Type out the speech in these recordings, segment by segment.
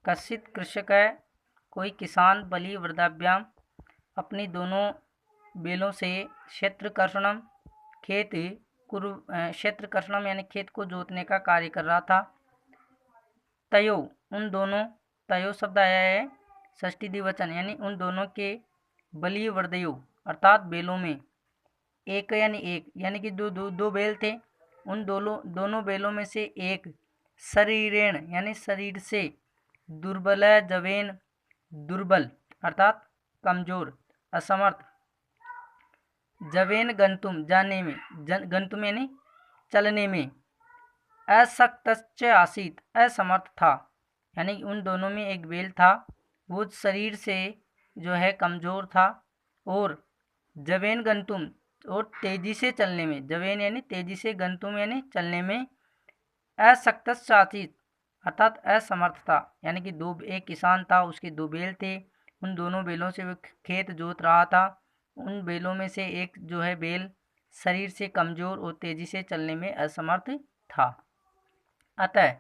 कश्चित् कृषकः, कोई किसान, बलि वृद्धाभ्याम, अपनी दोनों बेलों से क्षेत्रकर्षणम, क्षेत्रकर्षणम यानी खेत को जोतने का कार्य कर रहा था। तयो, उन दोनों, तयो शब्द आया है षष्ठी द्विवचन यानी उन दोनों के, बलि वर्दयो अर्थात बेलों में, एक यानी कि दो बेल थे। उन दोनों बेलों में से एक शरीरेण यानी शरीर से, दुर्बल जवेन दुर्बल अर्थात कमजोर, असमर्थ, जवेन गंतुम जाने में, गंतुम यानी चलने में, अशक्तश्च आसीत असमर्थ था। यानी उन दोनों में एक बेल था, वो शरीर से जो है कमजोर था, और जवेन गंतुम और तेजी से चलने में, जवेन यानी तेजी से, गंतुम यानी चलने में, अशक्तश्च आसीत अर्थात असमर्थ था। यानी कि एक किसान था, उसके दो बेल थे, उन दोनों बेलों से वो खेत जोत रहा था। उन बेलों में से एक जो है बेल शरीर से कमजोर और तेजी से चलने में असमर्थ था। अतः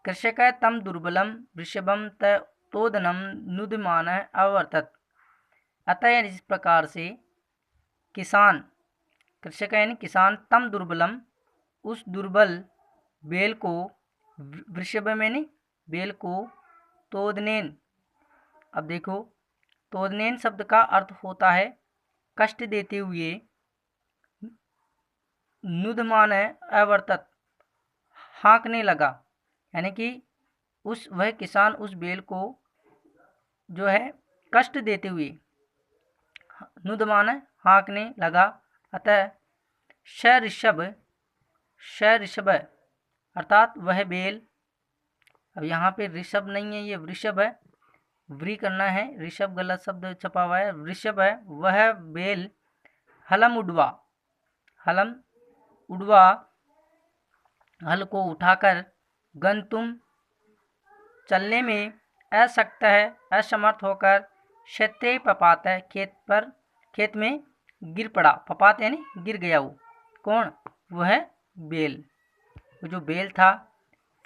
कृषक तम दुर्बलम वृषभम तोदनम नुदमान अवर्तत। अतः इस प्रकार से किसान, कृषक यानी किसान, तम दुर्बलम उस दुर्बल बेल को, वृषभ यानी बेल को, तोदनेन, अब देखो तोदनेन शब्द का अर्थ होता है कष्ट देते हुए, नुदमान अवर्तत हाँकने लगा। यानी कि वह किसान उस बेल को जो है कष्ट देते हुए, नुदमान हाँकने लगा। अतः ऋषभ अर्थात वह बेल, अब यहाँ पे ऋषभ नहीं है, ये वृषभ है, व्री करना है, ऋषभ गलत शब्द छपा हुआ है, वृषभ है, वह बेल हलम उड़वा हल को उठाकर, गंतुम चलने में, अशक्त है असमर्थ होकर, क्षत्रिय पपात है खेत में गिर पड़ा, पपात यानी गिर गया। वो कौन? वह बेल, वो जो बेल था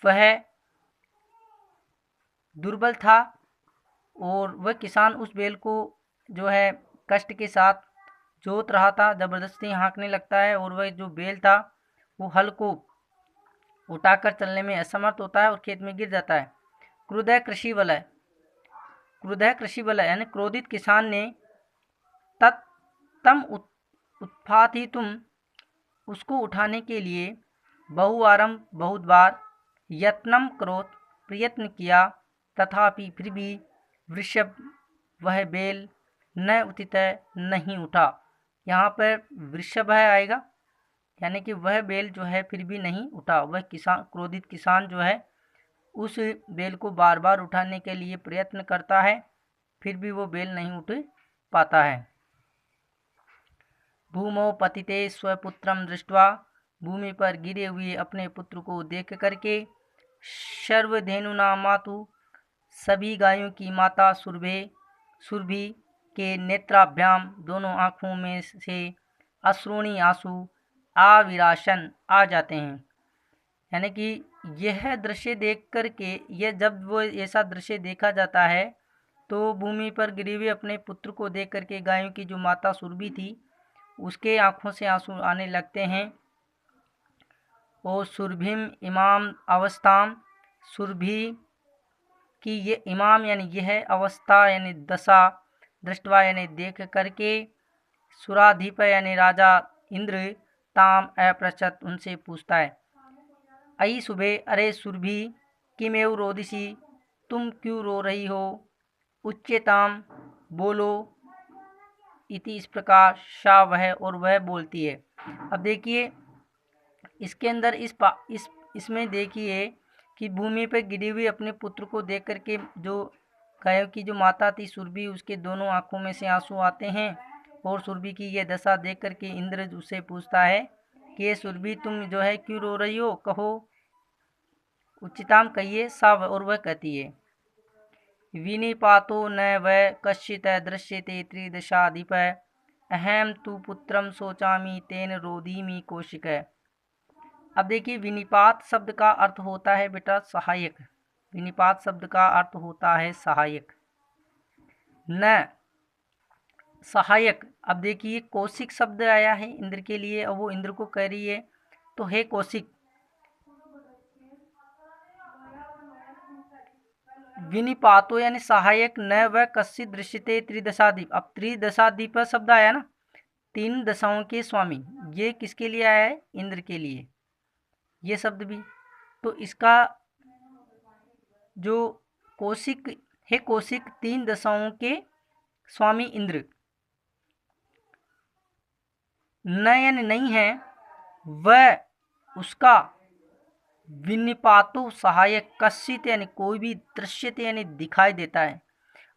वह दुर्बल था, और वह किसान उस बेल को जो है कष्ट के साथ जोत रहा था, जबरदस्ती हाँकने लगता है, और वह जो बेल था वो हल को उठाकर चलने में असमर्थ होता है और खेत में गिर जाता है। क्रुद्ध कृषि बल यानी क्रोधित किसान ने तम उत्पाथितुम उसको उठाने के लिए, बहुत बार, यत्नम करोत प्रयत्न किया, तथापि फिर भी, वृषभ वह बेल, न उचित नहीं उठा। यहाँ पर वृषभ आएगा, यानी कि वह बेल जो है फिर भी नहीं उठा। वह क्रोधित किसान जो है उस बेल को बार बार उठाने के लिए प्रयत्न करता है, फिर भी वो बेल नहीं उठ पाता है। भूमौ पतिते स्वपुत्रम दृष्ट्वा, भूमि पर गिरे हुए अपने पुत्र को देख करके, सर्वधेनुना मातु, सभी गायों की माता, सुरभि के नेत्राभ्याम, दोनों आँखों में से, अश्रुणी आंसू, आविराशन आ जाते हैं। यानी कि यह दृश्य देख करके, यह जब वो ऐसा दृश्य देखा जाता है तो भूमि पर गिरे हुए अपने पुत्र को देख करके गायों की जो माता सुरभि थी उसके आंखों से आंसू आने लगते हैं। और सुरभिम इमाम अवस्थाम, सुरभि की ये इमाम यानी यह अवस्था यानी दशा, दृष्टवा यानी देख करके, सुराधिप यानी राजा इंद्र, ताम अपृच्छत उनसे पूछता है, अई सुबह, अरे सुरभि, किमेव रोदिसी, तुम क्यों रो रही हो, उच्चताम बोलो, इति इस प्रकार, शा वह और वह बोलती है। अब देखिए इसके अंदर इसमें देखिए कि भूमि पर गिरी हुई अपने पुत्र को देख करके जो गायों की जो माता थी सुरभि, उसके दोनों आंखों में से आंसू आते हैं, और सुरभि की यह दशा देख करके इंद्र उससे पूछता है कि ये सुरभि तुम जो है क्यों रो रही हो, कहो, उच्चताम कहिए, सा और वह कहती है, विनिपातो न वह कश्चित दृश्यते त्रिदशाधिप, अहम तु पुत्रम शोचामी तेन रोदीमी कौशिक। अब देखिए विनिपात शब्द का अर्थ होता है बेटा सहायक, विनिपात शब्द का अर्थ होता है सहायक। न सहायक, अब देखिए कौशिक शब्द आया है इंद्र के लिए और वो इंद्र को कह रही है, तो हे कौशिक, विनिपातो यानी सहायक, न व कश्चित दृश्यते त्रिदशादीप। अब त्रिदशादीप शब्द आया ना, 3 दशाओं के स्वामी, ये किसके लिए आया है? इंद्र के लिए, ये शब्द भी। तो इसका जो कौशिक है, कौशिक 3 दशाओं के स्वामी इंद्र, नयन नहीं है, वह उसका विनिपातो सहायक, कश्चित यानी कोई भी, दृश्यते यानी दिखाई देता है।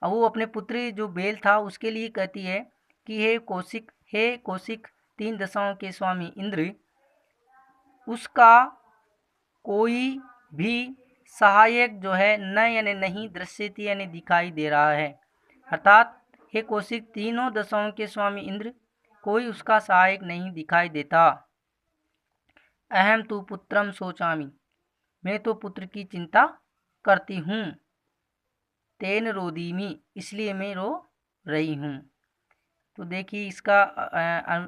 अब वो अपने पुत्र जो बेल था उसके लिए कहती है कि हे कौशिक, हे कौशिक 3 दशाओं के स्वामी इंद्र, उसका कोई भी सहायक जो है न यानी नहीं, दृश्यते यानी दिखाई दे रहा है। अर्थात हे कौशिक, तीनों दशाओं के स्वामी इंद्र, कोई उसका सहायक नहीं दिखाई देता। अहम तु पुत्रम सोचामी, मैं तो पुत्र की चिंता करती हूँ। तेन रोदीमी, इसलिए मैं रो रही हूँ। तो देखिए इसका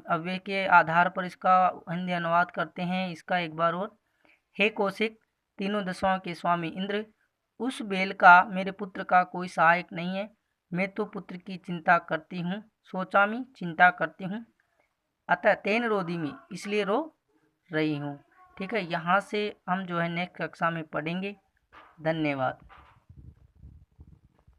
अव्यय के आधार पर इसका हिंदी अनुवाद करते हैं इसका एक बार और। हे कौशिक, तीनों दशाओं के स्वामी इंद्र, उस बेल का, मेरे पुत्र का कोई सहायक नहीं है। मैं तो पुत्र की चिंता करती हूँ, सोचामी चिंता करती हूँ, अतः तेन रोदीमी, इसलिए रो रही हूँ। ठीक है, यहाँ से हम जो है नेक्स्ट कक्षा में पढ़ेंगे। धन्यवाद।